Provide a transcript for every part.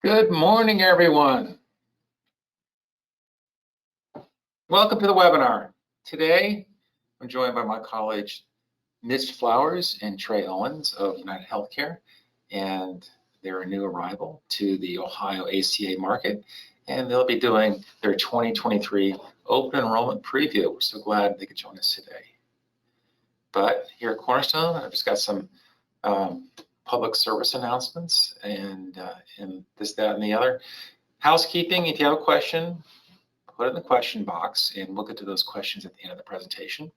Good morning, everyone. Welcome to the webinar. Today, I'm joined by my colleagues, Mitch Flowers and Trey Owens of UnitedHealthcare, and they're a new arrival to the Ohio ACA market, and they'll be doing their 2023 open enrollment preview. We're so glad they could join us today. But here at Cornerstone, I've just got some public service announcements and this, that, and the other. Housekeeping, if you have a question, put it in the question box and we'll get to those questions at the end of the presentation.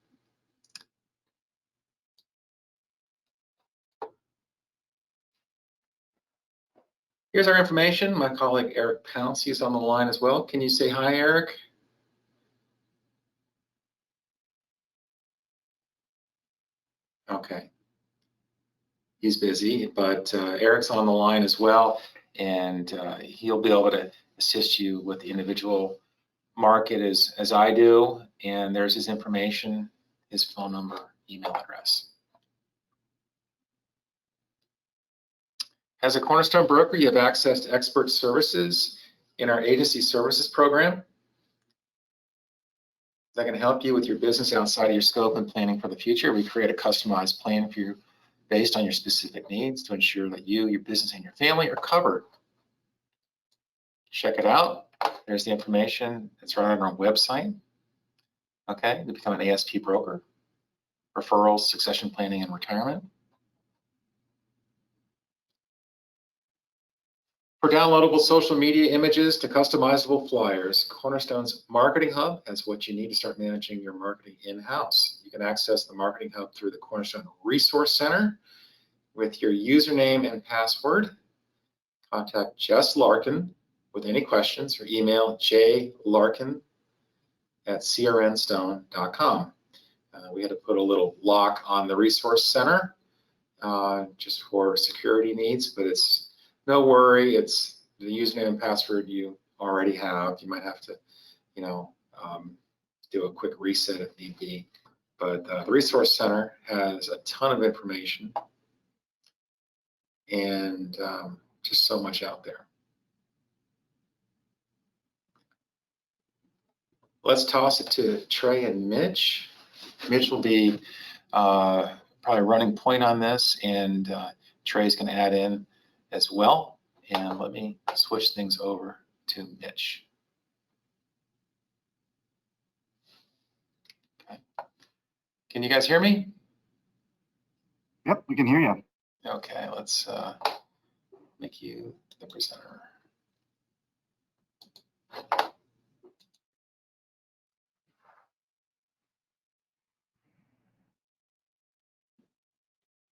Here's our information. My colleague Eric Pouncey is on the line as well. Can you say hi, Eric? Okay. He's busy, but Eric's on the line as well, and he'll be able to assist you with the individual market as I do. And there's his information, his phone number, email address. As a Cornerstone broker, you have access to expert services in our agency services program that can help you with your business outside of your scope and planning for the future. We create a customized plan for you based on your specific needs to ensure that you, your business, and your family are covered. Check it out. There's the information. It's right on our website. Okay, to become an ASP broker, referrals, succession planning, and retirement. For downloadable social media images to customizable flyers, Cornerstone's Marketing Hub has what you need to start managing your marketing in-house. You can access the Marketing Hub through the Cornerstone Resource Center with your username and password. Contact Jess Larkin with any questions or email jlarkin@crnstone.com. We had to put a little lock on the Resource Center just for security needs, but it's no worry, it's the username and password you already have. You might have to, do a quick reset if need be. But the Resource Center has a ton of information and just so much out there. Let's toss it to Trey and Mitch. Mitch will be probably running point on this, and Trey's going to add in as well. And let me switch things over to Mitch. Okay. Can you guys hear me? Yep, we can hear you. Okay, let's make you the presenter.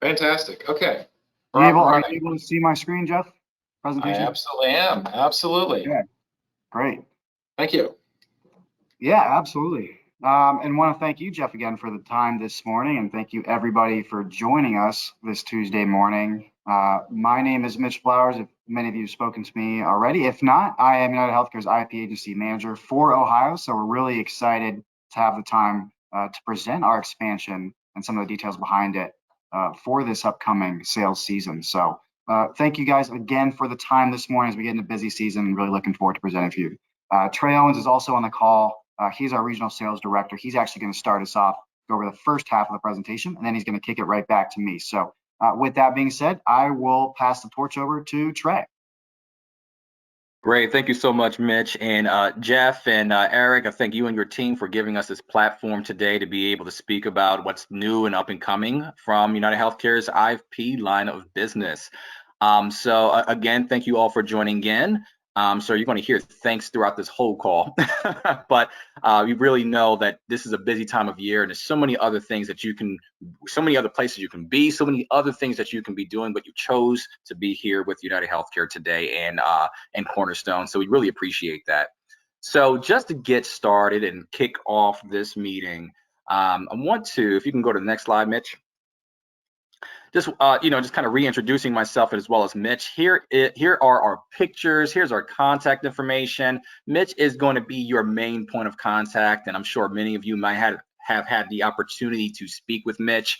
Fantastic. Okay. Are you able to see my screen, Geoff? Presentation? I absolutely am. Absolutely. Okay. Great. Thank you. Yeah, absolutely. And want to thank you, Geoff, again for the time this morning, and thank you everybody for joining us this Tuesday morning. My name is Mitch Flowers. If many of you have spoken to me already, if not, I am UnitedHealthcare's IP agency manager for Ohio. So we're really excited to have the time to present our expansion and some of the details behind it for this upcoming sales season. So thank you guys again for the time this morning as we get into busy season, and really looking forward to presenting for you. Trey Owens is also on the call. He's our regional sales director. He's actually going to start us off, go over the first half of the presentation, and then he's going to kick it right back to me. So with that being said, I will pass the torch over to Trey. Great. Thank you so much, Mitch. And Geoff and Eric, I thank you and your team for giving us this platform today to be able to speak about what's new and up and coming from UnitedHealthcare's IFP line of business. So again, thank you all for joining in. So you're going to hear thanks throughout this whole call, but we really know that this is a busy time of year, and there's so many other things that so many other places you can be, so many other things that you can be doing, but you chose to be here with UnitedHealthcare today and Cornerstone. So we really appreciate that. So just to get started and kick off this meeting, I want to, if you can go to the next slide, Mitch. Just just kind of reintroducing myself as well as Mitch. Here are our pictures. Here's our contact information. Mitch is going to be your main point of contact, and I'm sure many of you might have have had the opportunity to speak with Mitch.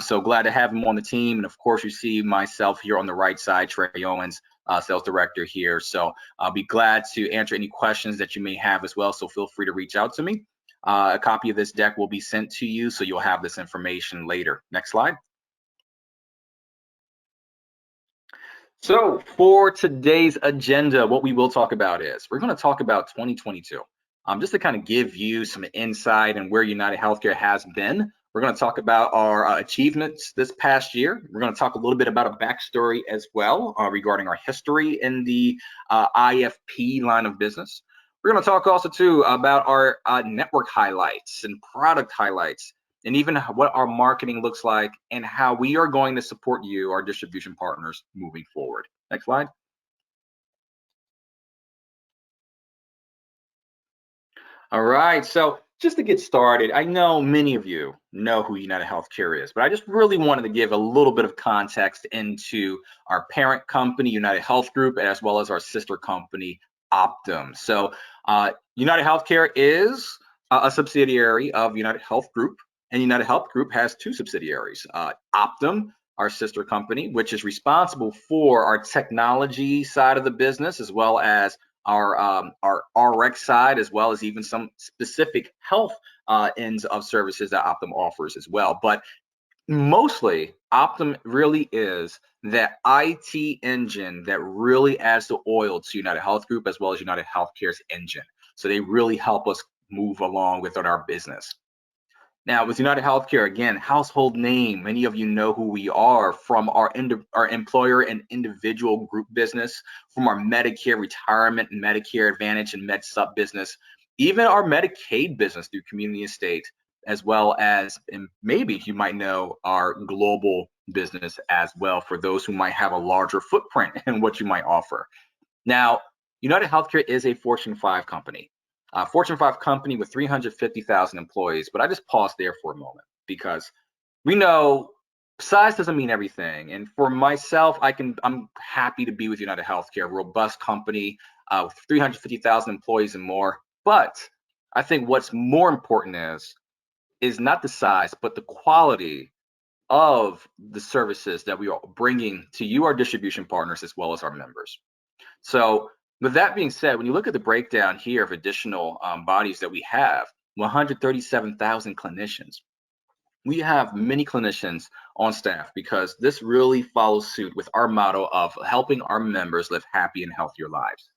So glad to have him on the team. And of course, you see myself here on the right side, Atreyu Owens, sales director here. So I'll be glad to answer any questions that you may have as well. So feel free to reach out to me. A copy of this deck will be sent to you, so you'll have this information later. Next slide. So for today's agenda, what we will talk about is we're going to talk about 2022. Just to kind of give you some insight on where UnitedHealthcare has been. We're going to talk about our achievements this past year. We're going to talk a little bit about a backstory as well regarding our history in the IFP line of business. We're going to talk also too about our network highlights and product highlights, and even what our marketing looks like and how we are going to support you, our distribution partners, moving forward. Next slide. All right, so just to get started, I know many of you know who UnitedHealthcare is, but I just really wanted to give a little bit of context into our parent company, UnitedHealth Group, as well as our sister company, Optum. So UnitedHealthcare is a subsidiary of UnitedHealth Group, and UnitedHealth Group has two subsidiaries, Optum, our sister company, which is responsible for our technology side of the business, as well as our RX side, as well as even some specific health ends of services that Optum offers as well. But mostly, Optum really is that IT engine that really adds the oil to UnitedHealth Group as well as UnitedHealthcare's engine. So they really help us move along with our business. Now, with UnitedHealthcare, again, household name. Many of you know who we are from our employer and individual group business, from our Medicare retirement and Medicare Advantage and Med Sup business, even our Medicaid business through Community and State, as well as, and maybe you might know, our global business as well for those who might have a larger footprint in what you might offer. Now, UnitedHealthcare is a Fortune 5 company. Fortune 5 company with 350,000 employees, but I just paused there for a moment because we know size doesn't mean everything. And for myself, I'm happy to be with UnitedHealthcare, a robust company with 350,000 employees and more. But I think what's more important is not the size, but the quality of the services that we are bringing to you, our distribution partners, as well as our members. So with that being said, when you look at the breakdown here of additional bodies that we have, 137,000 clinicians. We have many clinicians on staff because this really follows suit with our motto of helping our members live happy and healthier lives.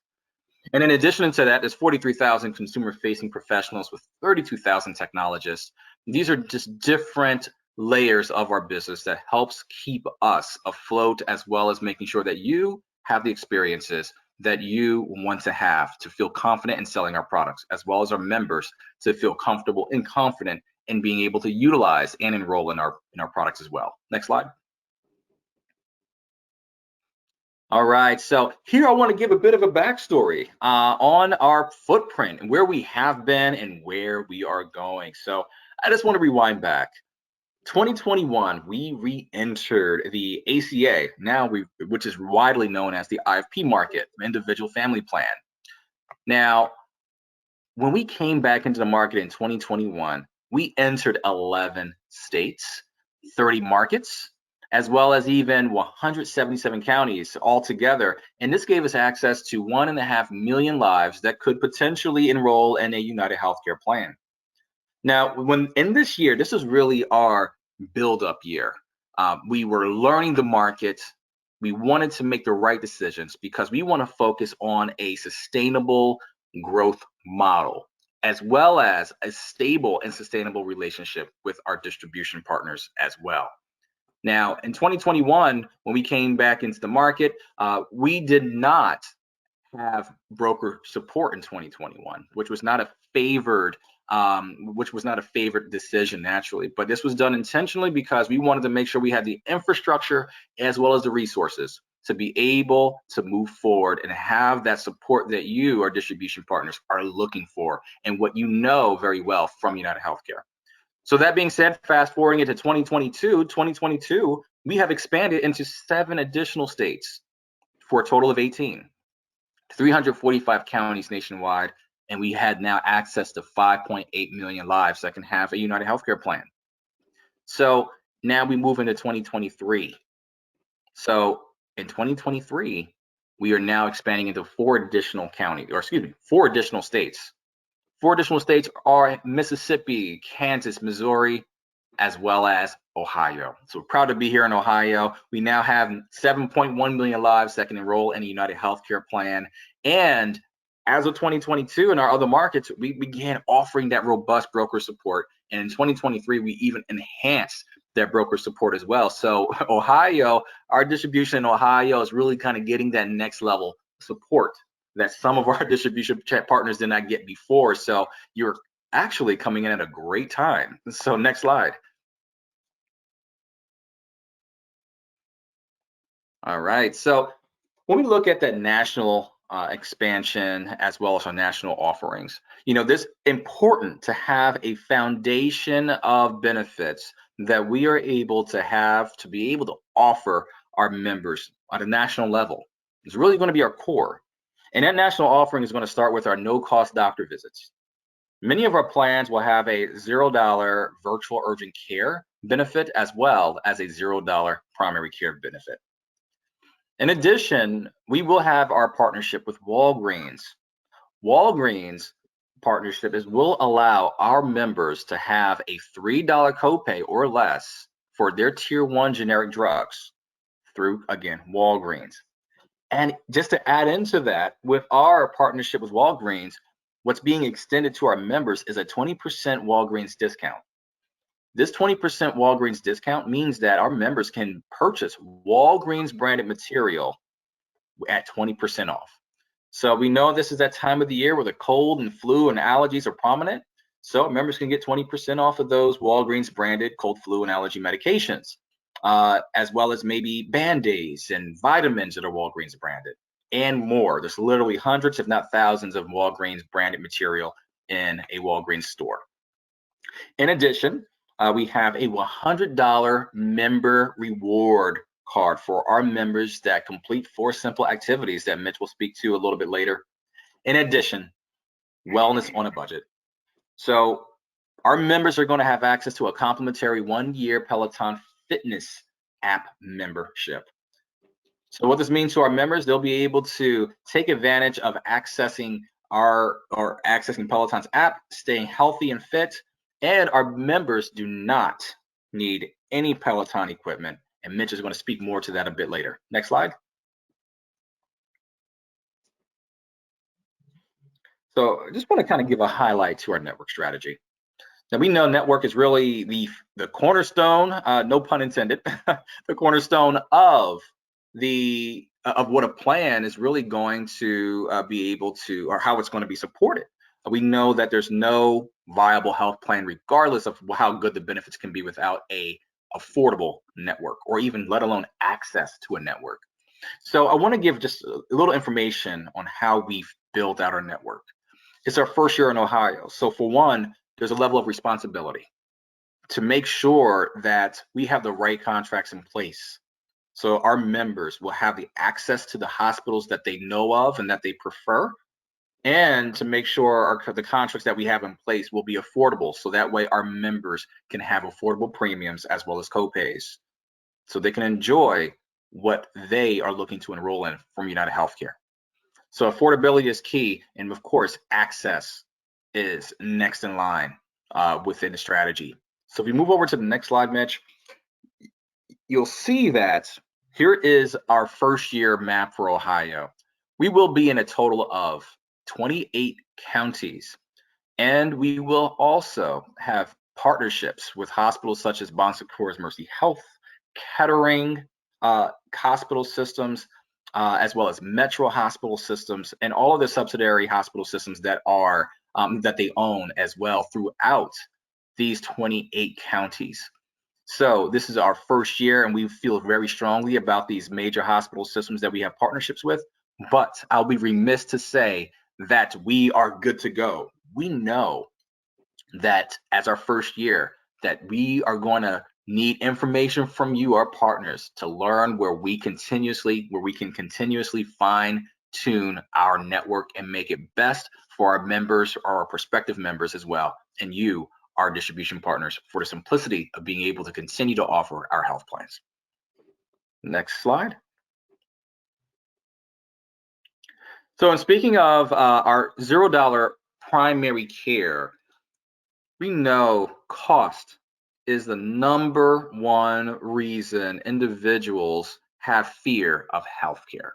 And in addition to that, there's 43,000 consumer-facing professionals with 32,000 technologists. These are just different layers of our business that helps keep us afloat, as well as making sure that you have the experiences that you want to have to feel confident in selling our products, as well as our members to feel comfortable and confident in being able to utilize and enroll in our products as well. Next slide. All right, so here I want to give a bit of a backstory on our footprint and where we have been and where we are going. So I just want to rewind back. 2021, we re-entered the ACA, which is widely known as the IFP market, individual family plan. Now, when we came back into the market in 2021, we entered 11 states, 30 markets, as well as even 177 counties altogether. And this gave us access to 1.5 million lives that could potentially enroll in a UnitedHealthcare plan. Now, in this year, this is really our build-up year. We were learning the market. We wanted to make the right decisions because we want to focus on a sustainable growth model, as well as a stable and sustainable relationship with our distribution partners as well. Now, in 2021, when we came back into the market, we did not have broker support in 2021, which was not a favored decision naturally, but this was done intentionally because we wanted to make sure we had the infrastructure as well as the resources to be able to move forward and have that support that you, our distribution partners, are looking for and what you know very well from UnitedHealthcare. So that being said, fast forwarding into 2022, we have expanded into 7 additional states for a total of 18. 345 counties nationwide, and we had now access to 5.8 million lives that can have a UnitedHealthcare plan. So now we move into 2023. So in 2023, we are now expanding into 4 additional states. 4 additional states are Mississippi, Kansas, Missouri, as well as Ohio. So we're proud to be here in Ohio. We now have 7.1 million lives that can enroll in a UnitedHealthcare plan. And as of 2022 in our other markets, we began offering that robust broker support. And in 2023, we even enhanced that broker support as well. So Ohio, our distribution in Ohio is really kind of getting that next level support that some of our distribution partners did not get before. So you're actually coming in at a great time. So next slide. All right. So when we look at that national expansion as well as our national offerings, this important to have a foundation of benefits that we are able to have to be able to offer our members at a national level. It's really going to be our core. And that national offering is going to start with our no-cost doctor visits. Many of our plans will have a $0 virtual urgent care benefit as well as a $0 primary care benefit. In addition, we will have our partnership with Walgreens. Walgreens partnership will allow our members to have a $3 copay or less for their tier 1 generic drugs through, again, Walgreens. And just to add into that, with our partnership with Walgreens, what's being extended to our members is a 20% Walgreens discount. This 20% Walgreens discount means that our members can purchase Walgreens branded material at 20% off. So we know this is that time of the year where the cold and flu and allergies are prominent. So members can get 20% off of those Walgreens branded cold, flu, and allergy medications, as well as maybe Band-Aids and vitamins that are Walgreens branded and more. There's literally hundreds, if not thousands, of Walgreens branded material in a Walgreens store. In addition, we have a $100 member reward card for our members that complete 4 simple activities that Mitch will speak to a little bit later. In addition, wellness on a budget. So our members are going to have access to a complimentary 1-year Peloton fitness app membership. So what this means to our members, they'll be able to take advantage of accessing Peloton's app, staying healthy and fit. And our members do not need any Peloton equipment. And Mitch is going to speak more to that a bit later. Next slide. So I just want to kind of give a highlight to our network strategy. Now we know network is really the cornerstone, no pun intended, the cornerstone of what a plan is really going to be able to, or how it's going to be supported. We know that there's no viable health plan, regardless of how good the benefits can be, without a affordable network, or even let alone access to a network. So I want to give just a little information on how we've built out our network. It's our first year in Ohio. So for one, there's a level of responsibility to make sure that we have the right contracts in place. So our members will have the access to the hospitals that they know of and that they prefer, and to make sure the contracts that we have in place will be affordable. So that way our members can have affordable premiums as well as copays, so they can enjoy what they are looking to enroll in from UnitedHealthcare. So affordability is key. And of course, access is next in line within the strategy. So if we move over to the next slide, Mitch, you'll see that here is our first year map for Ohio. We will be in a total of 28 counties, and we will also have partnerships with hospitals such as Bon Secours Mercy Health, Kettering hospital systems, as well as Metro hospital systems, and all of the subsidiary hospital systems that are that they own as well throughout these 28 counties. So this is our first year, and we feel very strongly about these major hospital systems that we have partnerships with. But I'll be remiss to say that we are good to go. We know that as our first year, that we are going to need information from you, our partners, to learn where we can continuously fine tune our network and make it best for our members or our prospective members as well, and you, our distribution partners, for the simplicity of being able to continue to offer our health plans. Next slide. So in speaking of our $0 primary care, we know cost is the #1 reason individuals have fear of healthcare.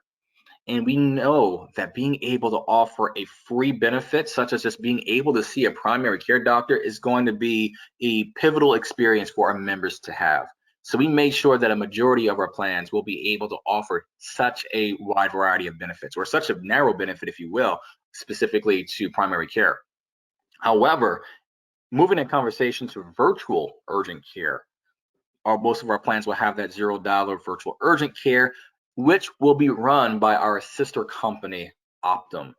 And we know that being able to offer a free benefit, such as just being able to see a primary care doctor, is going to be a pivotal experience for our members to have. So we made sure that a majority of our plans will be able to offer such a wide variety of benefits, or such a narrow benefit, if you will, specifically to primary care. However, moving in conversation to virtual urgent care, most of our plans will have that $0 virtual urgent care, which will be run by our sister company, Optum.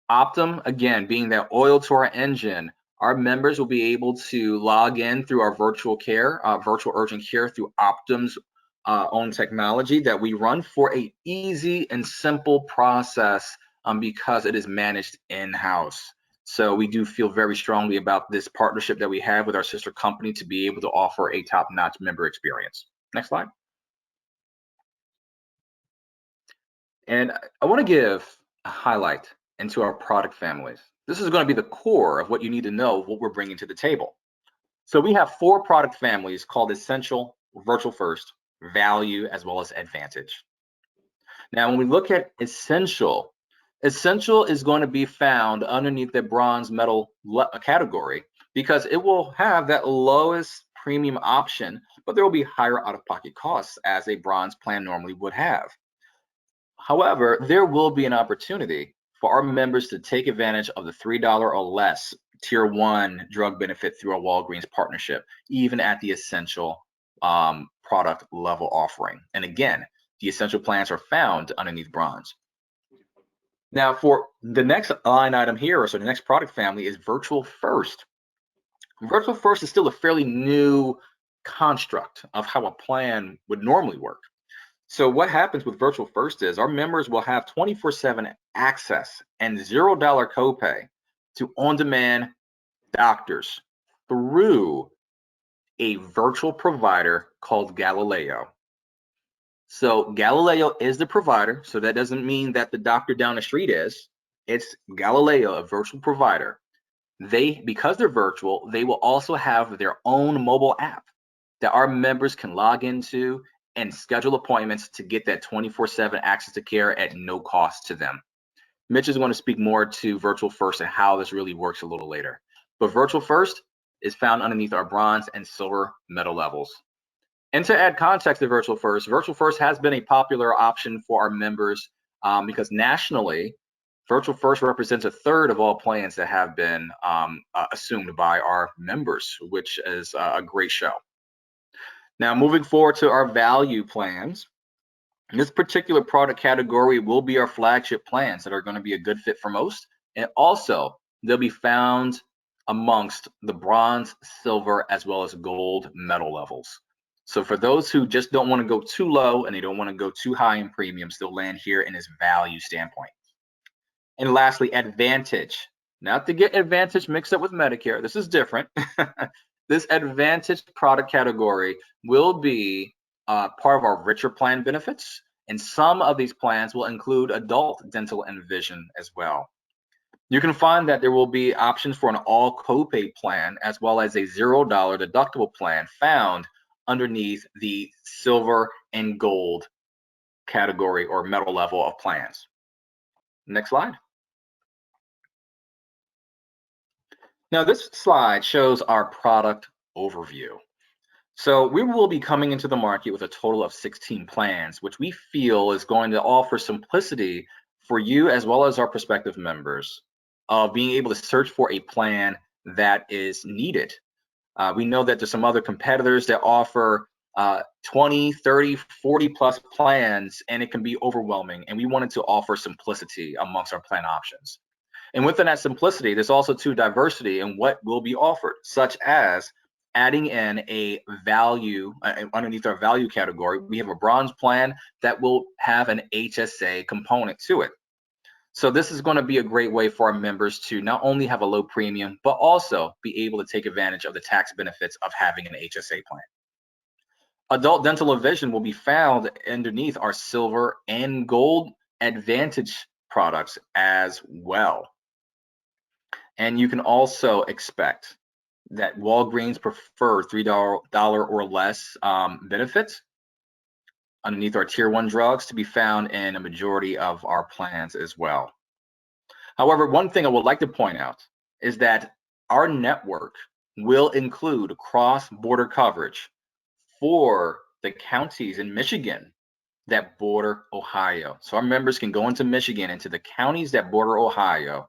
Optum, again, being that oil to our engine, our members will be able to log in through our virtual urgent care through Optum's own technology that we run for a easy and simple process because it is managed in-house. So we do feel very strongly about this partnership that we have with our sister company to be able to offer a top-notch member experience. Next slide. And I want to give a highlight into our product families. This is going to be the core of what you need to know, what we're bringing to the table. So we have 4 product families called Essential, Virtual First, Value, as well as Advantage. Now, when we look at Essential, Essential is going to be found underneath the bronze metal category because it will have that lowest premium option, but there will be higher out-of-pocket costs as a bronze plan normally would have. However, there will be an opportunity for our members to take advantage of the $3 or less Tier 1 drug benefit through our Walgreens partnership, even at the Essential product level offering. And again, the Essential plans are found underneath bronze. Now, for the next line item here, so the next product family is Virtual First. Virtual First is still a fairly new construct of how a plan would normally work. So what happens with Virtual First is our members will have 24/7 access and $0 copay to on-demand doctors through a virtual provider called Galileo. So Galileo is the provider, so that doesn't mean that the doctor down the street is. It's Galileo, a virtual provider. Because they're virtual, they will also have their own mobile app that our members can log into and schedule appointments to get that 24/7 access to care at no cost to them. Mitch is going to speak more to Virtual First and how this really works a little later. But Virtual First is found underneath our bronze and silver metal levels. And to add context to Virtual First has been a popular option for our members because nationally, Virtual First represents 1/3 of all plans that have been assumed by our members, which is a great show. Now, moving forward to our value plans, this particular product category will be our flagship plans that are going to be a good fit for most. And also, they'll be found amongst the bronze, silver, as well as gold metal levels. So for those who just don't want to go too low and they don't want to go too high in premiums, they'll land here in this value standpoint. And lastly, Advantage. Not to get Advantage mixed up with Medicare. This is different. This Advantage product category will be part of our richer plan benefits, and some of these plans will include adult dental and vision as well. You can find that there will be options for an all copay plan as well as a $0 deductible plan found underneath the silver and gold category or metal level of plans. Next slide. Now this slide shows our product overview. So we will be coming into the market with a total of 16 plans, which we feel is going to offer simplicity for you as well as our prospective members of being able to search for a plan that is needed. We know that there's some other competitors that offer 20, 30, 40 plus plans, and it can be overwhelming. And we wanted to offer simplicity amongst our plan options. And within that simplicity, there's also diversity in what will be offered, such as adding in a value underneath our value category, we have a bronze plan that will have an HSA component to it. So this is going to be a great way for our members to not only have a low premium, but also be able to take advantage of the tax benefits of having an HSA plan. Adult dental and vision will be found underneath our silver and gold advantage products as well. And you can also expect that Walgreens prefer $3 or less benefits underneath our tier 1 drugs to be found in a majority of our plans as well. However, one thing I would like to point out is that our network will include cross-border coverage for the counties in Michigan that border Ohio. So our members can go into Michigan, into the counties that border Ohio,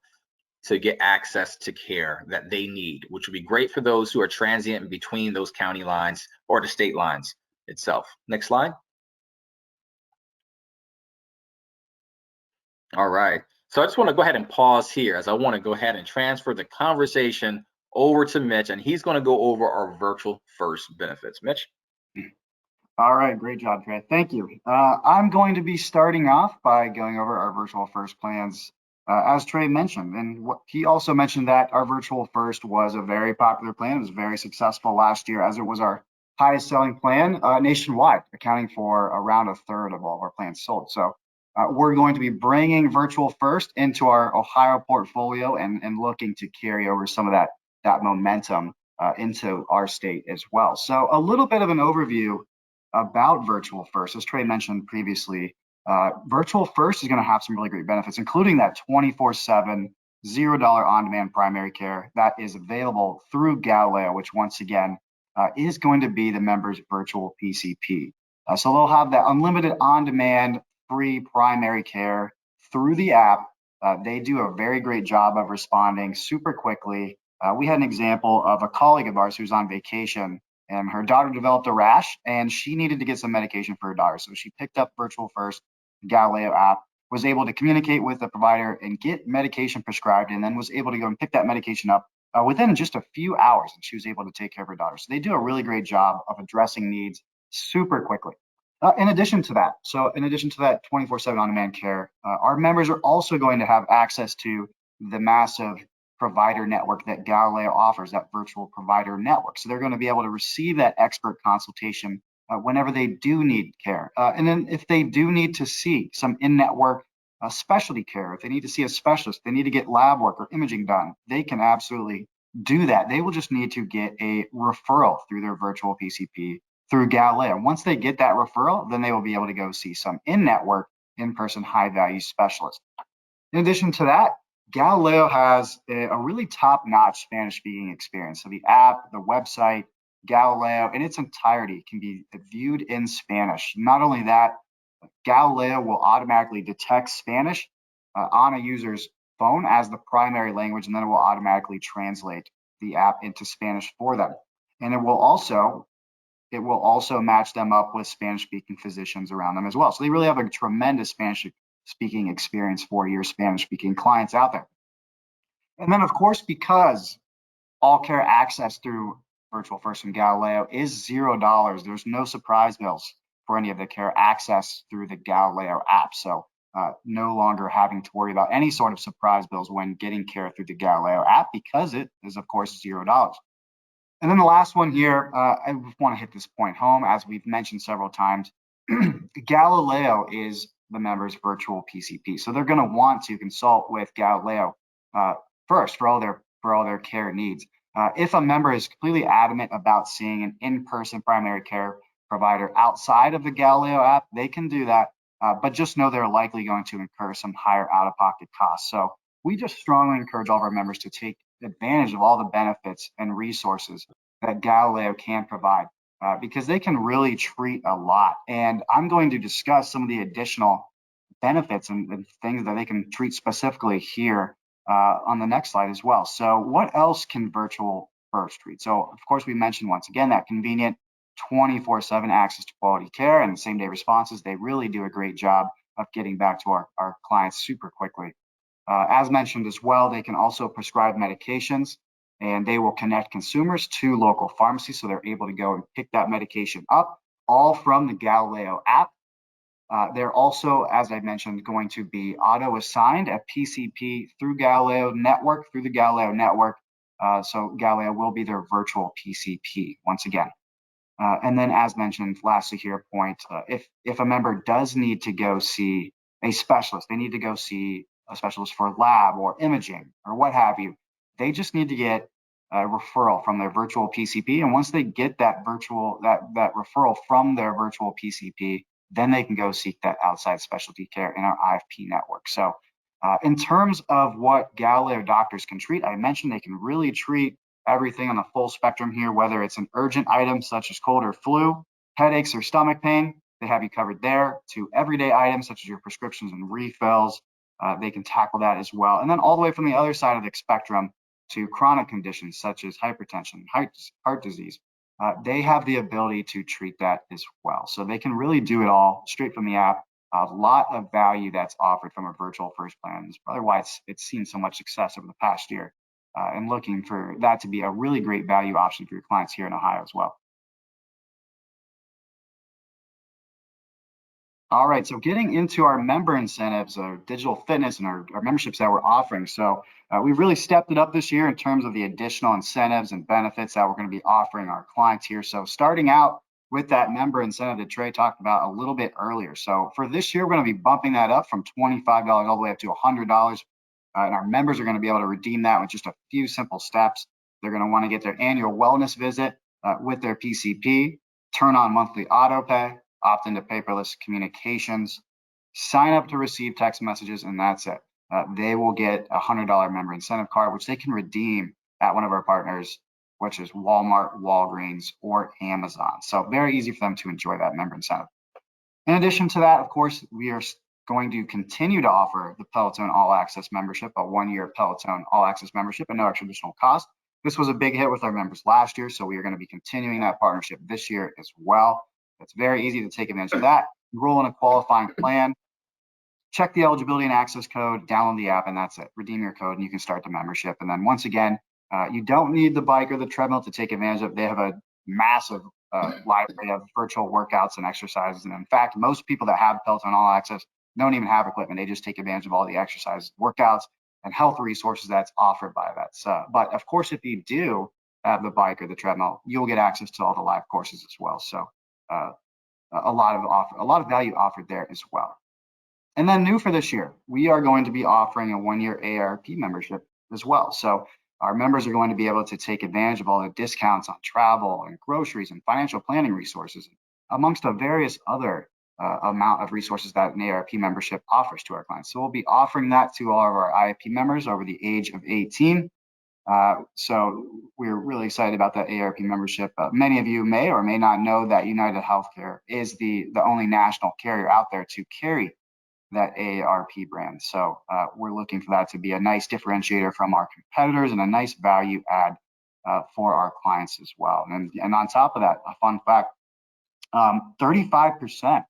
to get access to care that they need, which would be great for those who are transient between those county lines or the state lines itself. Next slide. All right. So I just want to go ahead and pause here, as I want to go ahead and transfer the conversation over to Mitch, and he's going to go over our virtual first benefits. Mitch? All right, great job, Trey. Thank you. I'm going to be starting off by going over our virtual first plans, as Trey mentioned. And he also mentioned that our virtual first was a very popular plan. It was very successful last year, as it was our highest selling plan nationwide, accounting for around a third of all of our plans sold. So we're going to be bringing virtual first into our Ohio portfolio and looking to carry over some of that momentum into our state as well. So a little bit of an overview about virtual first. As Trey mentioned previously, virtual first is going to have some really great benefits, including that 24/7 $0 on-demand primary care that is available through Galileo, which once again is going to be the members' virtual PCP. So they'll have that unlimited on-demand free primary care through the app. They do a very great job of responding super quickly. We had an example of a colleague of ours who's on vacation, and her daughter developed a rash and she needed to get some medication for her daughter. So she picked up Virtual First Galileo app, was able to communicate with the provider and get medication prescribed, and then was able to go and pick that medication up within just a few hours, and she was able to take care of her daughter. So they do a really great job of addressing needs super quickly. In addition to that 24/7 on-demand care, our members are also going to have access to the massive provider network that Galileo offers, that virtual provider network. So they're going to be able to receive that expert consultation whenever they do need care. And then if they do need to see some in-network specialty care, if they need to see a specialist, they need to get lab work or imaging done, they can absolutely do that. They will just need to get a referral through their virtual PCP through Galileo. Once they get that referral, then they will be able to go see some in-network, in-person, high-value specialist. In addition to that, Galileo has a really top-notch Spanish-speaking experience. So the app, the website, Galileo in its entirety can be viewed in Spanish. Not only that, Galileo will automatically detect Spanish on a user's phone as the primary language, and then it will automatically translate the app into Spanish for them. And it will also match them up with Spanish-speaking physicians around them as well. So they really have a tremendous Spanish-speaking experience for your Spanish-speaking clients out there. And then, of course, because all care access through Virtual First and Galileo is $0, there's no surprise bills for any of the care access through the Galileo app. So no longer having to worry about any sort of surprise bills when getting care through the Galileo app, because it is, of course, $0. And then the last one here, I want to hit this point home, as we've mentioned several times. Galileo is the member's virtual PCP, so they're going to want to consult with Galileo first for all their care needs. If a member is completely adamant about seeing an in-person primary care provider outside of the Galileo app, they can do that, but just know they're likely going to incur some higher out-of-pocket costs. So we just strongly encourage all of our members to take advantage of all the benefits and resources that Galileo can provide, because they can really treat a lot. And I'm going to discuss some of the additional benefits and things that they can treat specifically here on the next slide as well. So what else can Virtual First treat? So of course, we mentioned once again that convenient 24/7 access to quality care and same-day responses. They really do a great job of getting back to our clients super quickly. As mentioned as well, they can also prescribe medications and they will connect consumers to local pharmacies so they're able to go and pick that medication up, all from the Galileo app. They're also, as I mentioned, going to be auto-assigned a PCP through Galileo Network, through the Galileo Network. So Galileo will be their virtual PCP once again. And then, as mentioned, lastly here, point, if a member does need to go see a specialist, they need to go see a specialist for lab or imaging or what have you, they just need to get a referral from their virtual PCP. And once they get that referral from their virtual PCP, then they can go seek that outside specialty care in our IFP network. So in terms of what Galileo doctors can treat, I mentioned they can really treat everything on the full spectrum here, whether it's an urgent item such as cold or flu, headaches or stomach pain, they have you covered there, to everyday items such as your prescriptions and refills, they can tackle that as well. And then all the way from the other side of the spectrum to chronic conditions such as hypertension, heart disease, they have the ability to treat that as well. So they can really do it all straight from the app. A lot of value that's offered from a virtual first plan. That's probably why it's seen so much success over the past year. And looking for that to be a really great value option for your clients here in Ohio as well. All right, so getting into our member incentives, our digital fitness, and our memberships that we're offering. So we've really stepped it up this year in terms of the additional incentives and benefits that we're going to be offering our clients here. So starting out with that member incentive that Trey talked about a little bit earlier. So for this year, we're going to be bumping that up from $25 all the way up to $100. And our members are going to be able to redeem that with just a few simple steps. They're going to want to get their annual wellness visit with their PCP, turn on monthly auto pay, opt into paperless communications, sign up to receive text messages, and that's it. They will get a $100 member incentive card, which they can redeem at one of our partners, which is Walmart, Walgreens, or Amazon. So very easy for them to enjoy that member incentive. In addition to that, of course, we are going to continue to offer the Peloton All Access membership, a one-year Peloton All Access membership at no extra additional cost. This was a big hit with our members last year, so we are going to be continuing that partnership this year as well. It's very easy to take advantage of that. Enroll in a qualifying plan, check the eligibility and access code, download the app, and that's it. Redeem your code, and you can start the membership. And then once again, you don't need the bike or the treadmill to take advantage of. They have a massive library of virtual workouts and exercises. And in fact, most people that have Peloton All Access don't even have equipment. They just take advantage of all the exercise, workouts, and health resources that's offered by that. So, but of course, if you do have the bike or the treadmill, you'll get access to all the live courses as well. So a lot of value offered there as well. And then new for this year, we are going to be offering a one-year AARP membership as well. So our members are going to be able to take advantage of all the discounts on travel and groceries and financial planning resources, amongst a various other amount of resources that an AARP membership offers to our clients. So we'll be offering that to all of our IFP members over the age of 18. So we're really excited about that AARP membership. Many of you may or may not know that UnitedHealthcare is the only national carrier out there to carry that AARP brand. So we're looking for that to be a nice differentiator from our competitors and a nice value add for our clients as well. And on top of that, a fun fact, 35%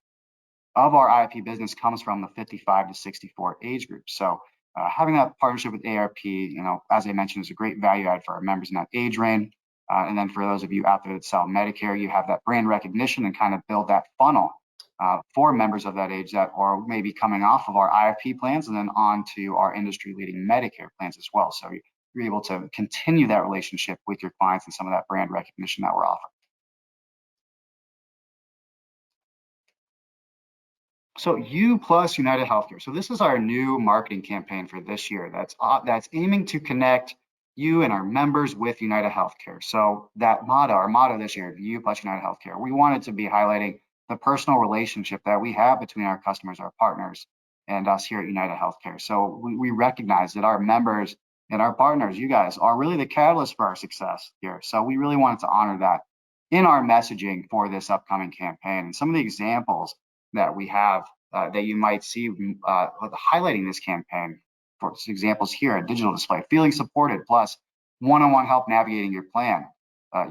of our IFP business comes from the 55 to 64 age group. So having that partnership with AARP, as I mentioned, is a great value add for our members in that age range. And then for those of you out there that sell Medicare, you have that brand recognition and kind of build that funnel for members of that age that are maybe coming off of our IFP plans and then on to our industry-leading Medicare plans as well. So you're able to continue that relationship with your clients and some of that brand recognition that we're offering. So U plus UnitedHealthcare. So this is our new marketing campaign for this year. That's aiming to connect you and our members with UnitedHealthcare. So that motto, our motto this year, U plus UnitedHealthcare, we wanted to be highlighting the personal relationship that we have between our customers, our partners, and us here at UnitedHealthcare. So we recognize that our members and our partners, you guys, are really the catalyst for our success here. So we really wanted to honor that in our messaging for this upcoming campaign. And some of the examples that we have that you might see highlighting this campaign, for examples here, a digital display, feeling supported, plus one-on-one help navigating your plan,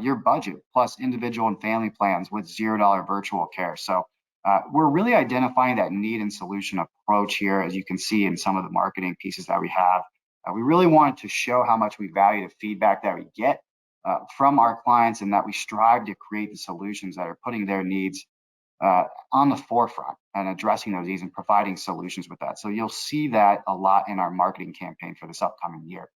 your budget, plus individual and family plans with $0 virtual care. So we're really identifying that need and solution approach here, as you can see in some of the marketing pieces that we have. We really wanted to show how much we value the feedback that we get from our clients, and that we strive to create the solutions that are putting their needs on the forefront and addressing those needs and providing solutions with that. So you'll see that a lot in our marketing campaign for this upcoming year.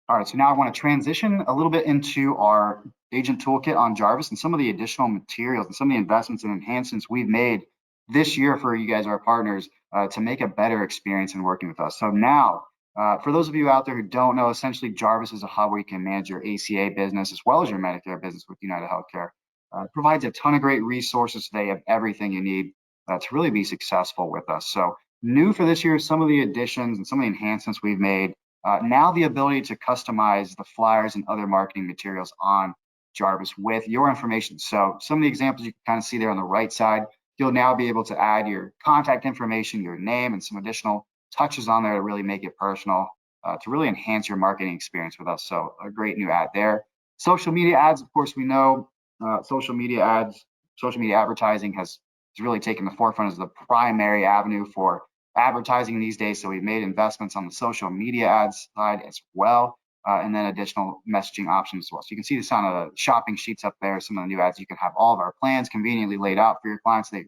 All right, so now I want to transition a little bit into our agent toolkit on Jarvis and some of the additional materials and some of the investments and enhancements we've made this year for you guys, our partners, to make a better experience in working with us. So now, for those of you out there who don't know, essentially Jarvis is a hub where you can manage your ACA business as well as your Medicare business with UnitedHealthcare. It provides a ton of great resources today of everything you need to really be successful with us. So new for this year, some of the additions and some of the enhancements we've made. Now the ability to customize the flyers and other marketing materials on Jarvis with your information. So some of the examples you can kind of see there on the right side, you'll now be able to add your contact information, your name, and some additional touches on there to really make it personal, to really enhance your marketing experience with us. So a great new ad there. Social media ads, of course, we know social media advertising has really taken the forefront as the primary avenue for advertising these days. So we've made investments on the social media ads side as well, and then additional messaging options as well. So you can see this on the shopping sheets up there, some of the new ads. You can have all of our plans conveniently laid out for your clients. They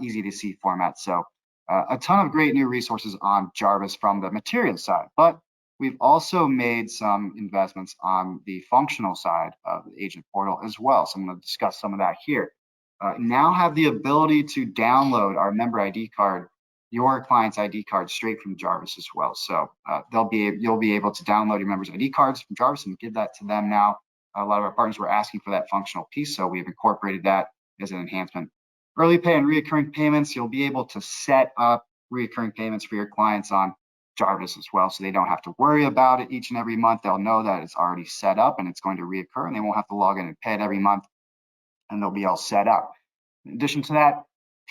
easy to see format. So a ton of great new resources on Jarvis from the material side, but we've also made some investments on the functional side of the agent portal as well. So I'm going to discuss some of that here. Now have the ability to download our member ID card, your client's ID card, straight from Jarvis as well. So you'll be able to download your members' ID cards from Jarvis and give that to them now. A lot of our partners were asking for that functional piece, so we've incorporated that as an enhancement. Early pay and reoccurring payments, you'll be able to set up reoccurring payments for your clients on Jarvis as well, so they don't have to worry about it each and every month. They'll know that it's already set up and it's going to reoccur, and they won't have to log in and pay it every month, and they'll be all set up. In addition to that,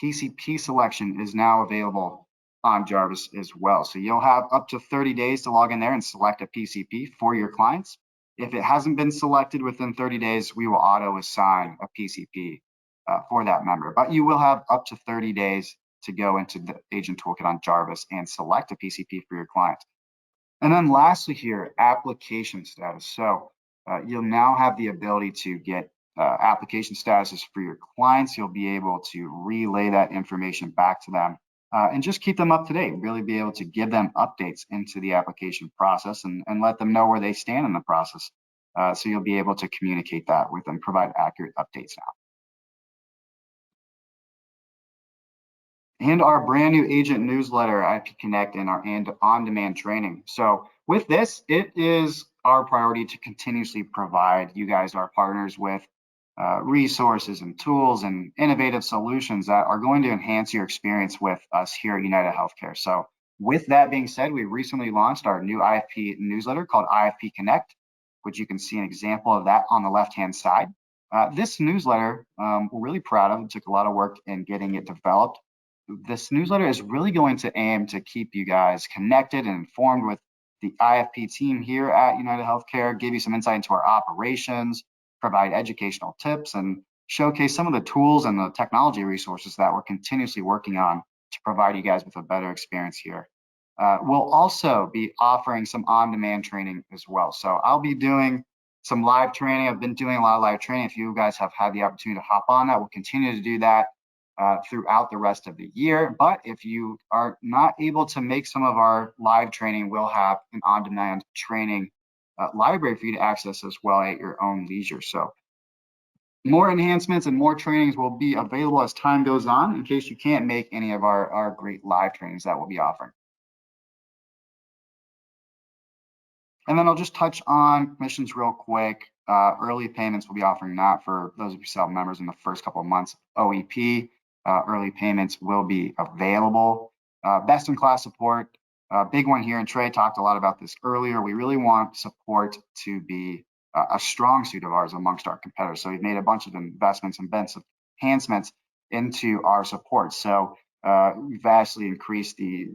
PCP selection is now available on Jarvis as well. So you'll have up to 30 days to log in there and select a PCP for your clients. If it hasn't been selected within 30 days, we will auto assign a PCP for that member. But you will have up to 30 days to go into the agent toolkit on Jarvis and select a PCP for your client. And then lastly here, application status. So you'll now have the ability to get application statuses for your clients. You'll be able to relay that information back to them and just keep them up to date, really be able to give them updates into the application process and let them know where they stand in the process. So you'll be able to communicate that with them, provide accurate updates now. And our brand new agent newsletter, IP Connect, and our on-demand training. So with this, it is our priority to continuously provide you guys, our partners, with resources and tools and innovative solutions that are going to enhance your experience with us here at UnitedHealthcare. So with that being said, we recently launched our new IFP newsletter called IFP Connect, which you can see an example of that on the left-hand side. This newsletter, we're really proud of. It took a lot of work in getting it developed. This newsletter is really going to aim to keep you guys connected and informed with the IFP team here at UnitedHealthcare, give you some insight into our operations, provide educational tips, and showcase some of the tools and the technology resources that we're continuously working on to provide you guys with a better experience here. We'll also be offering some on-demand training as well. So I'll be doing some live training. I've been doing a lot of live training. If you guys have had the opportunity to hop on that, we'll continue to do that throughout the rest of the year. But if you are not able to make some of our live training, we'll have an on-demand training library for you to access as well at your own leisure. So more enhancements and more trainings will be available as time goes on in case you can't make any of our great live trainings that we'll be offering. And then I'll just touch on commissions real quick. Early payments, we'll be offering that for those of you who members in the first couple of months. OEP, early payments will be available. Best in class support, big one here, and Trey talked a lot about this earlier. We really want support to be a strong suit of ours amongst our competitors. So we've made a bunch of investments and enhancements into our support. So we vastly increased the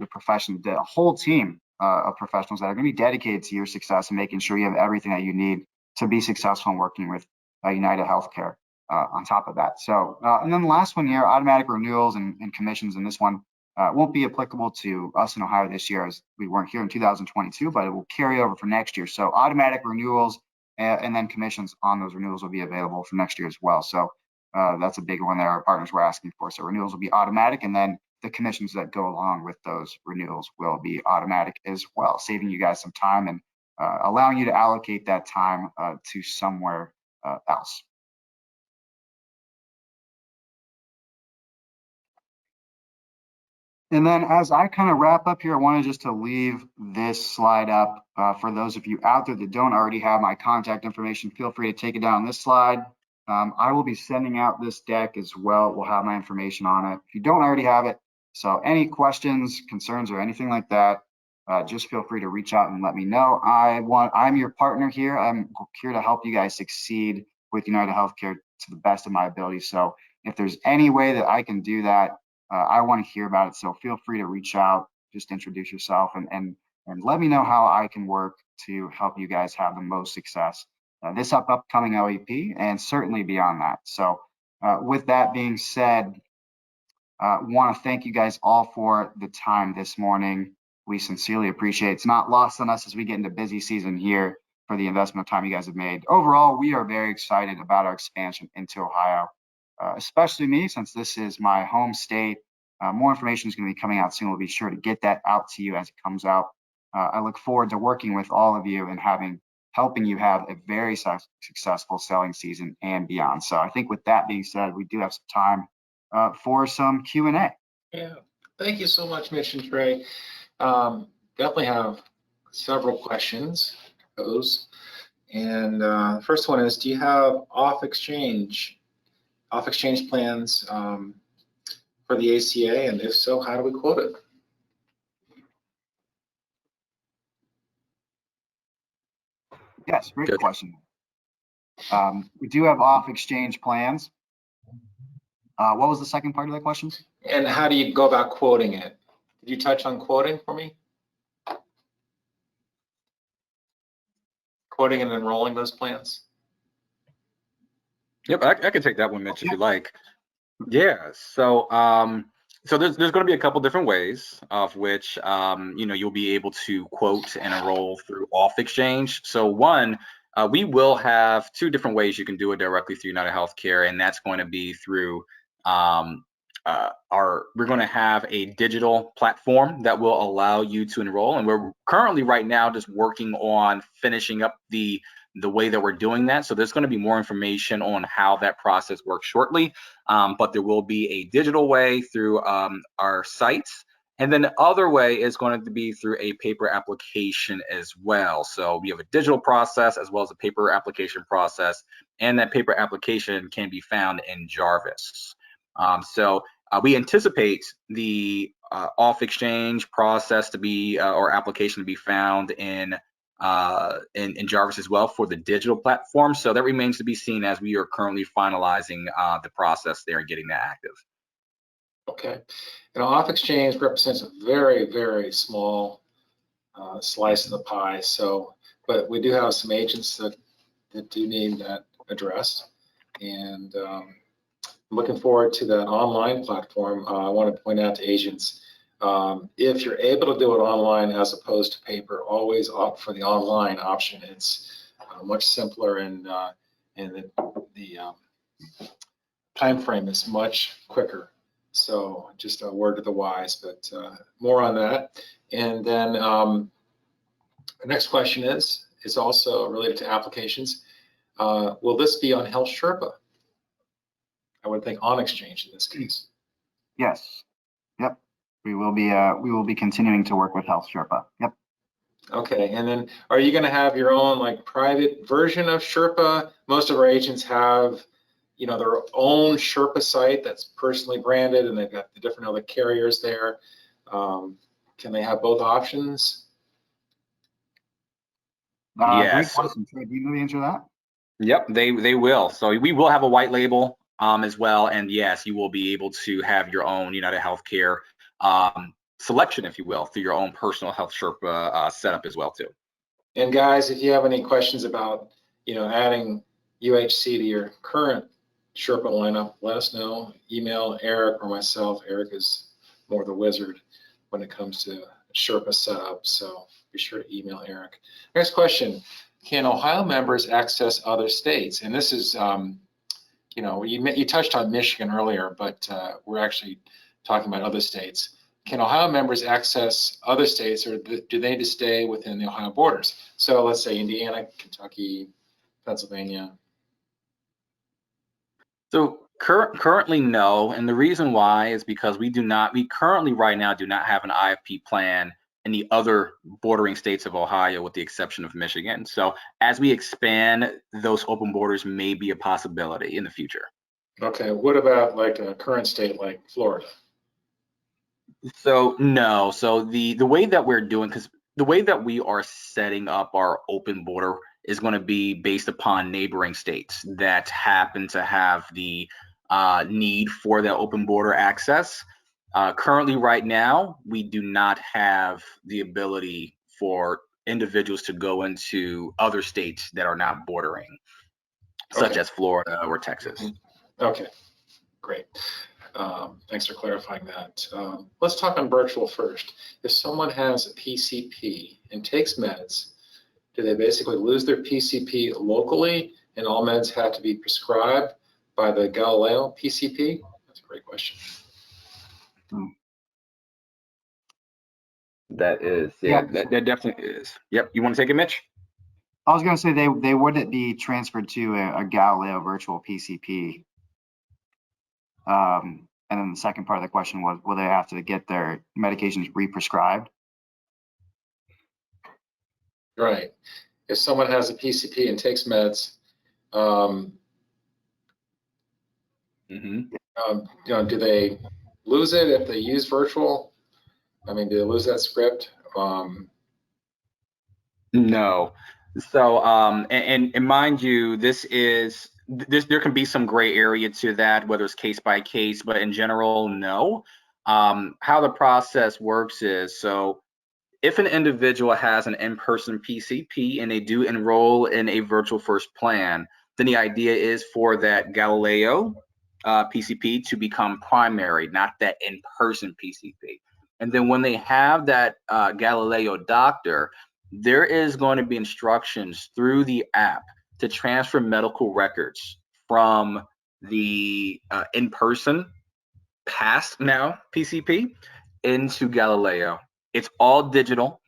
whole team of professionals that are going to be dedicated to your success and making sure you have everything that you need to be successful in working with UnitedHealthcare on top of that. So, and then the last one here, automatic renewals and commissions. And this one won't be applicable to us in Ohio this year, as we weren't here in 2022, but it will carry over for next year. So automatic renewals and then commissions on those renewals will be available for next year as well. So that's a big one that our partners were asking for. So renewals will be automatic, and then the commissions that go along with those renewals will be automatic as well, saving you guys some time and allowing you to allocate that time to somewhere else. And then as I kind of wrap up here, I wanted just to leave this slide up for those of you out there that don't already have my contact information. Feel free to take it down on this slide. I will be sending out this deck as well. It will have my information on it if you don't already have it. So any questions, concerns, or anything like that, just feel free to reach out and let me know. I'm your partner here. I'm here to help you guys succeed with UnitedHealthcare to the best of my ability. So if there's any way that I can do that, I want to hear about it. So feel free to reach out, just introduce yourself, and let me know how I can work to help you guys have the most success this upcoming OEP and certainly beyond that. So with that being said, want to thank you guys all for the time this morning. We sincerely appreciate it. It's not lost on us as we get into busy season here for the investment of time you guys have made. Overall, we are very excited about our expansion into Ohio. Especially me, since this is my home state. More information is going to be coming out soon. We'll be sure to get that out to you as it comes out. I look forward to working with all of you and helping you have a very successful selling season and beyond. So I think with that being said, we do have some time for some Q&A. Yeah, thank you so much, Mitch and Trey. Definitely have several questions to pose. And the first one is, do you have off-exchange plans for the ACA, and if so, how do we quote it? Yes, great question. We do have off-exchange plans. What was the second part of that question? And how do you go about quoting it? Did you touch on quoting for me? Quoting and enrolling those plans? Yep, I can take that one, Mitch, if you like. Yeah, so so there's going to be a couple different ways of which you'll be able to quote and enroll through off exchange. So one, we will have two different ways you can do it directly through UnitedHealthcare, and that's going to be through we're going to have a digital platform that will allow you to enroll, and we're currently right now just working on finishing up the way that we're doing that. So there's going to be more information on how that process works shortly, but there will be a digital way through our sites. And then the other way is going to be through a paper application as well. So we have a digital process as well as a paper application process, and that paper application can be found in Jarvis. So we anticipate the off-exchange process to be or application to be found in Jarvis as well for the digital platform. So that remains to be seen as we are currently finalizing the process there and getting that active. Okay. And off exchange represents a very, very small slice of the pie. So, but we do have some agents that do need that addressed. And I'm looking forward to that online platform. I want to point out to agents, if you're able to do it online as opposed to paper, always opt for the online option. It's much simpler, and the time frame is much quicker. So just a word to the wise, but more on that. And then the next question is also related to applications. Will this be on Health Sherpa? I would think on exchange in this case. Yes. Yep. We will be continuing to work with Health Sherpa. Yep. Okay. And then are you going to have your own like private version of Sherpa? Most of our agents have, their own Sherpa site that's personally branded, and they've got the different other carriers there. Can they have both options? Great question. Do you know the answer to that? Yep, they will. So we will have a white label as well, and yes, you will be able to have your own UnitedHealthcare selection, if you will, through your own personal Health Sherpa setup as well too. And guys, if you have any questions about adding UHC to your current Sherpa lineup, let us know. Email Eric or myself. Eric is more the wizard when it comes to Sherpa setup. So be sure to email Eric. Next question: can Ohio members access other states? And this is, you touched on Michigan earlier, but we're actually talking about other states. Can Ohio members access other states, or do they just stay within the Ohio borders? So let's say Indiana, Kentucky, Pennsylvania. So currently, no. And the reason why is because we currently right now do not have an IFP plan in the other bordering states of Ohio, with the exception of Michigan. So as we expand, those open borders may be a possibility in the future. Okay, what about like a current state like Florida? So no. So the way that we're doing, because the way that we are setting up our open border is going to be based upon neighboring states that happen to have the need for that open border access. Currently, right now, we do not have the ability for individuals to go into other states that are not bordering, such as Florida or Texas. Okay, great. Thanks for clarifying that. Let's talk on virtual first. If someone has a PCP and takes meds, do they basically lose their PCP locally and all meds have to be prescribed by the Galileo PCP? That's a great question. That is, that definitely is. Yep. You want to take it, Mitch? I was going to say they wouldn't be transferred to a Galileo virtual PCP. And then the second part of the question was, will they have to get their medications re-prescribed? Right. If someone has a PCP and takes meds, do they lose it if they use virtual? I mean, do they lose that script? No. So, and mind you, there can be some gray area to that, whether it's case by case, but in general, no. How the process works is, so if an individual has an in-person PCP and they do enroll in a virtual first plan, then the idea is for that Galileo PCP to become primary, not that in-person PCP. And then when they have that Galileo doctor, there is going to be instructions through the app to transfer medical records from the in-person past now PCP into Galileo. It's all digital,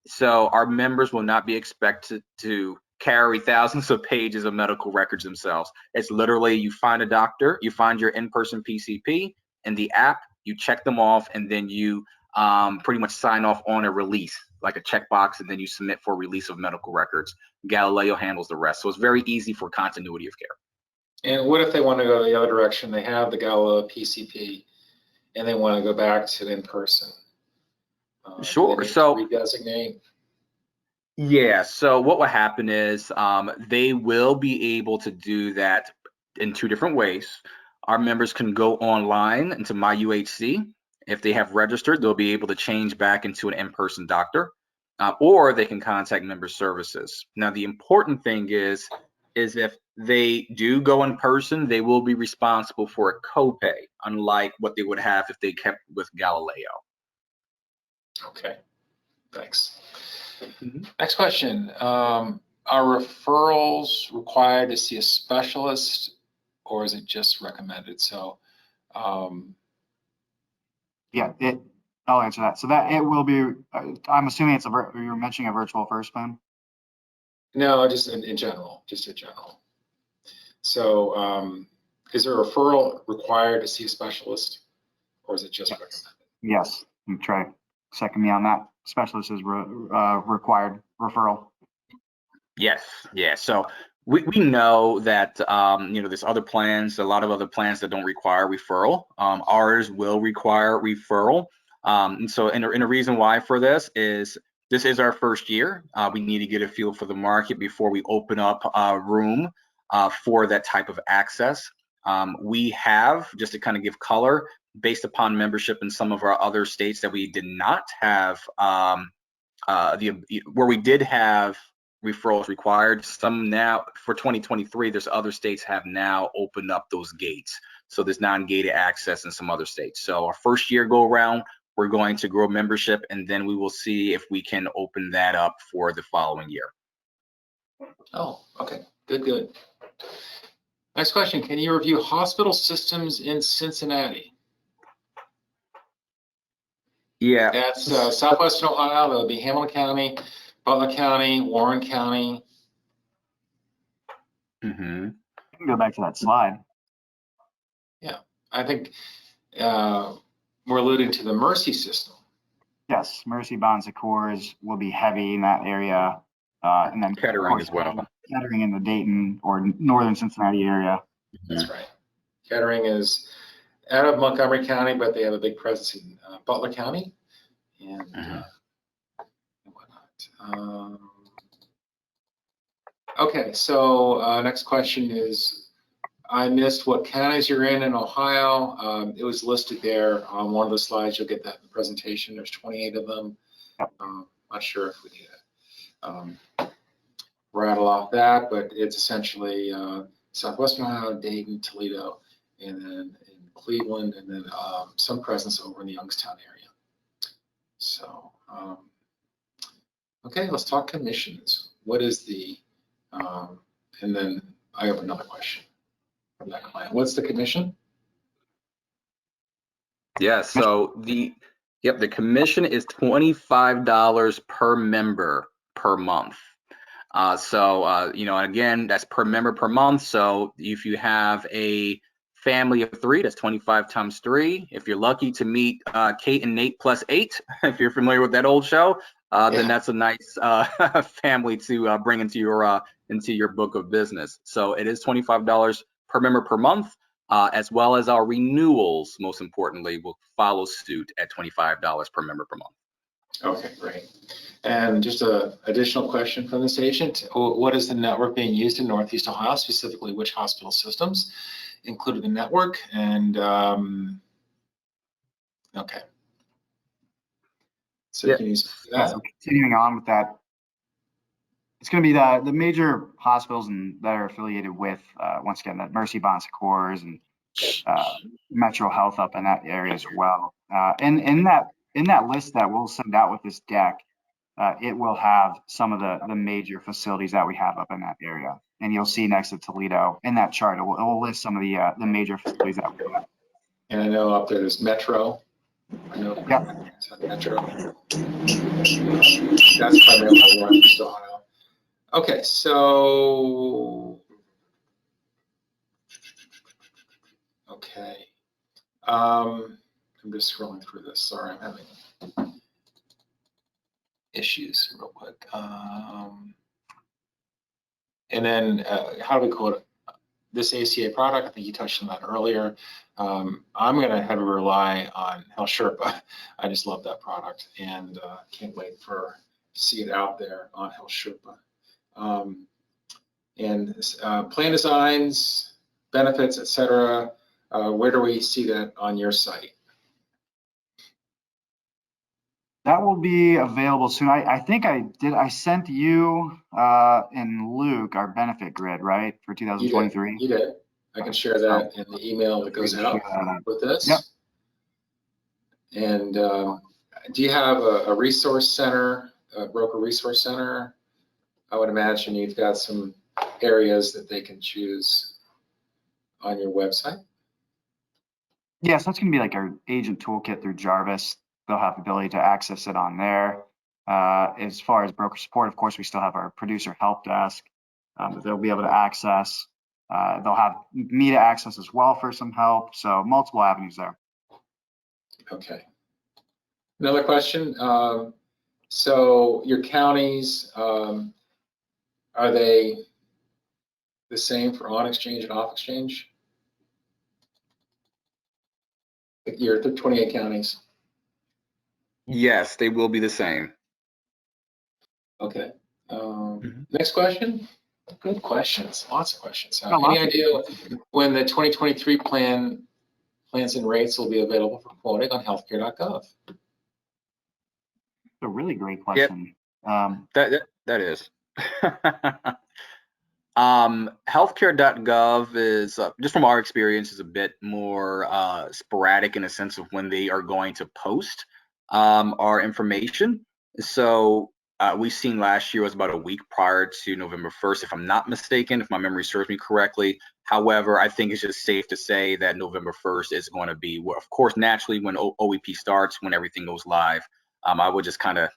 so our members will not be expected to carry thousands of pages of medical records themselves. It's literally, you find a doctor, you find your in-person PCP in the app, you check them off, and then you pretty much sign off on a release, like a checkbox, and then you submit for release of medical records. Galileo handles the rest. So it's very easy for continuity of care. And what if they want to go the other direction? They have the Galileo PCP and they want to go back to in-person. Sure. So redesignate. Yeah, so what will happen is they will be able to do that in two different ways. Our members can go online into My UHC. If they have registered, they'll be able to change back into an in-person doctor, or they can contact member services. Now, the important thing is if they do go in person, they will be responsible for a copay, unlike what they would have if they kept with Galileo. Okay, thanks. Next question. Are referrals required to see a specialist, or is it just recommended? So, yeah, I'll answer that. So that it will be, I'm assuming you're mentioning a virtual first plan? No, just in general, just in general. So is a referral required to see a specialist, or is it just recommended? Yes, you try second me on that. Specialist is required referral. Yes, yeah. So we know that there's other plans, a lot of other plans that don't require referral. Ours will require referral. And the reason why for this is our first year. We need to get a feel for the market before we open up room for that type of access. We have, just to kind of give color, based upon membership in some of our other states that we did not have where we did have referrals required. Some now for 2023, there's other states have now opened up those gates. So there's non-gated access in some other states. So our first year go around, we're going to grow membership, and then we will see if we can open that up for the following year. Oh, okay, good. Next question, can you review hospital systems in Cincinnati? Yeah. That's Southwestern Ohio. That'll be Hamilton County, Butler County, Warren County. Mm-hmm. You can go back to that slide. Yeah, I think we're alluding to the Mercy system. Yes, Mercy, Bon Secours will be heavy in that area. And then Kettering as well. Kettering in the Dayton or northern Cincinnati area. That's right. Kettering is out of Montgomery County, but they have a big presence in Butler County and whatnot. Okay, so next question is, I missed what counties you're in Ohio. It was listed there on one of the slides. You'll get that in the presentation. There's 28 of them. Yep. Not sure if we need to rattle off that, but it's essentially Southwestern Ohio, Dayton, Toledo, and then in Cleveland, and then some presence over in the Youngstown area. So, okay, let's talk commissions. What is the, and then I have another question from that client. What's the commission? Yeah, so the commission is $25 per member per month. You know, again, that's per member per month. So if you have a family of 3, that's 25 times 3. If you're lucky to meet Kate and Nate plus 8, if you're familiar with that old show, then that's a nice family to bring into your book of business. So it is $25 per member per month, as well as our renewals, most importantly, will follow suit at $25 per member per month. Okay, great. And just an additional question from this agent. What is the network being used in Northeast Ohio, specifically which hospital systems included the network? And okay. So Yeah. can you say that? So continuing on with that, it's going to be the major hospitals that are affiliated with, once again, that Mercy, Bon Secours, and Metro Health up in that area as well. And in that list that we'll send out with this deck, it will have some of the major facilities that we have up in that area. And you'll see next to Toledo in that chart, it will list some of the major facilities that we have. And I know up there's Metro. I know. Yeah. Metro. That's primarily Northeast Ohio. Okay, so okay. I'm just scrolling through this. Sorry, I'm having issues real quick. And then how do we call it? This ACA product, I think you touched on that earlier. I'm going to have to rely on Health Sherpa. I just love that product and can't wait to see it out there on Health Sherpa. And plan designs, benefits, etc. Where do we see that on your site? That will be available soon. I think I sent you and Luke our benefit grid, right, for 2023? You did. I can share that in the email that goes out with this. Yep. And do you have a resource center, a broker resource center? I would imagine you've got some areas that they can choose on your website. Yes, that's going to be like our agent toolkit through Jarvis. They'll have the ability to access it on there. As far as broker support, of course, we still have our producer help desk that they'll be able to access. They'll have me to access as well for some help. So multiple avenues there. Okay. Another question. So your counties, are they the same for on exchange and off exchange? Your 28 counties. Yes, they will be the same. Okay. Next question. Good questions. Lots of questions. Any idea when the 2023 plans and rates will be available for quoting on healthcare.gov? A really great question. That is. Healthcare.gov is, just from our experience, is a bit more sporadic in a sense of when they are going to post our information. So we've seen last year was about a week prior to November 1st, if I'm not mistaken, if my memory serves me correctly. However, I think it's just safe to say that November 1st is going to be, well, of course, naturally when OEP starts, when everything goes live. I would just kind of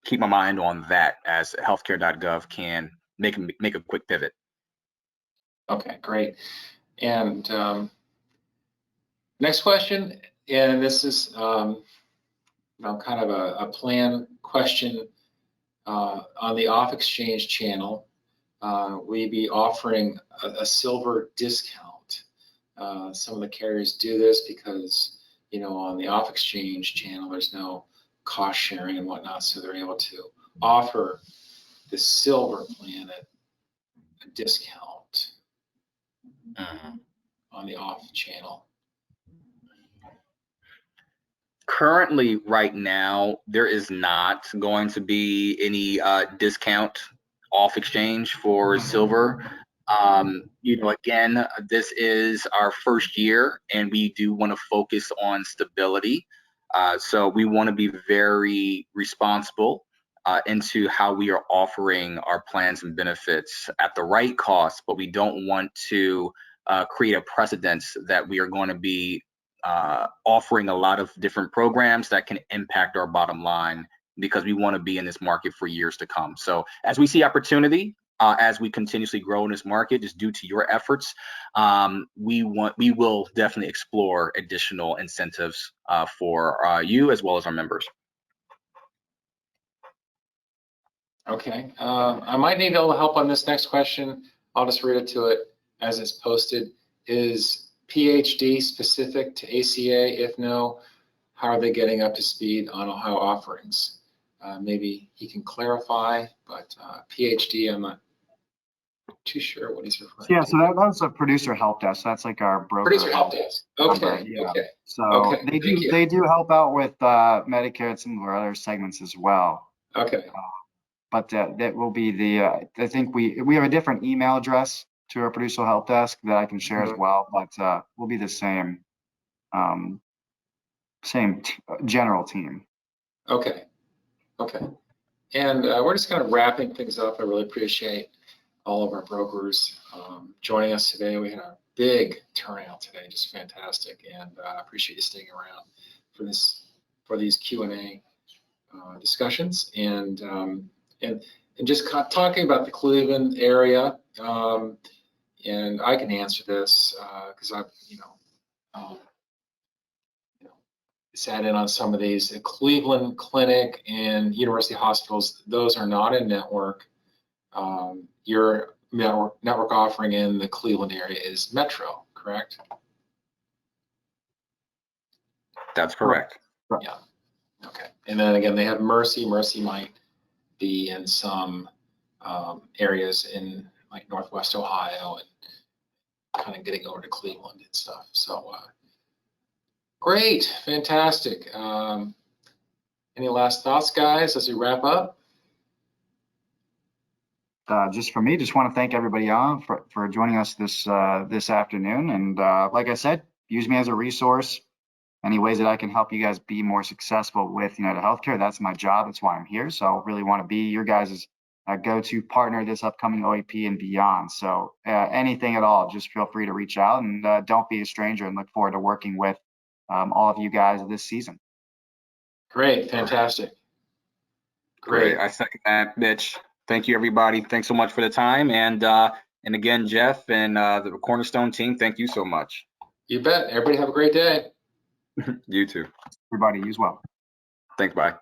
keep my mind on that, as healthcare.gov can make a quick pivot. Okay, great. And next question, and this is kind of a plan question. On the off exchange channel, we be offering a silver discount. Some of the carriers do this because, on the off exchange channel, there's no cost sharing and whatnot, so they're able to offer the silver plan at a discount on the off channel. Currently, right now, there is not going to be any discount off exchange for silver. Again, this is our first year, and we do want to focus on stability. So we want to be very responsible into how we are offering our plans and benefits at the right cost, but we don't want to create a precedence that we are going to be offering a lot of different programs that can impact our bottom line, because we want to be in this market for years to come. So as we see opportunity, as we continuously grow in this market, just due to your efforts, we will definitely explore additional incentives for you as well as our members. Okay, I might need a little help on this next question. I'll just read it to it as it's posted. Is PhD specific to ACA? If no, how are they getting up to speed on Ohio offerings? Maybe he can clarify, but PhD, I'm not too sure what he's referring to. Yeah, so that's a producer help desk. That's like our broker. Producer help desk. Okay. Yeah. Okay. So Okay, they do help out with Medicare and some of our other segments as well. Okay. But that will be the I think we have a different email address to our producer help desk that I can share as well, but we'll be the same general team. Okay. Okay. And we're just kind of wrapping things up. I really appreciate all of our brokers joining us today. We had a big turnout today, just fantastic, and I appreciate you sticking around for these Q&A discussions, and just talking about the Cleveland area. And I can answer this because I've sat in on some of these. The Cleveland Clinic and University Hospitals, those are not in network. Your network offering in the Cleveland area is Metro, correct? That's correct. Yeah. Okay. And then again, they have Mercy. Mercy might be in some areas in like Northwest Ohio and kind of getting over to Cleveland and stuff. So great, fantastic. Any last thoughts, guys, as we wrap up? Just for me, just want to thank everybody on for joining us this afternoon. And like I said, use me as a resource. Any ways that I can help you guys be more successful with UnitedHealthcare, that's my job. That's why I'm here. So I really want to be your guys' go-to partner this upcoming OEP and beyond. So anything at all, just feel free to reach out, and don't be a stranger, and look forward to working with all of you guys this season. Great, fantastic. Great. I second that, Mitch. Thank you, everybody. Thanks so much for the time. And again, Geoff and the Cornerstone team, thank you so much. You bet. Everybody have a great day. You too. Everybody, you as well. Thanks, bye.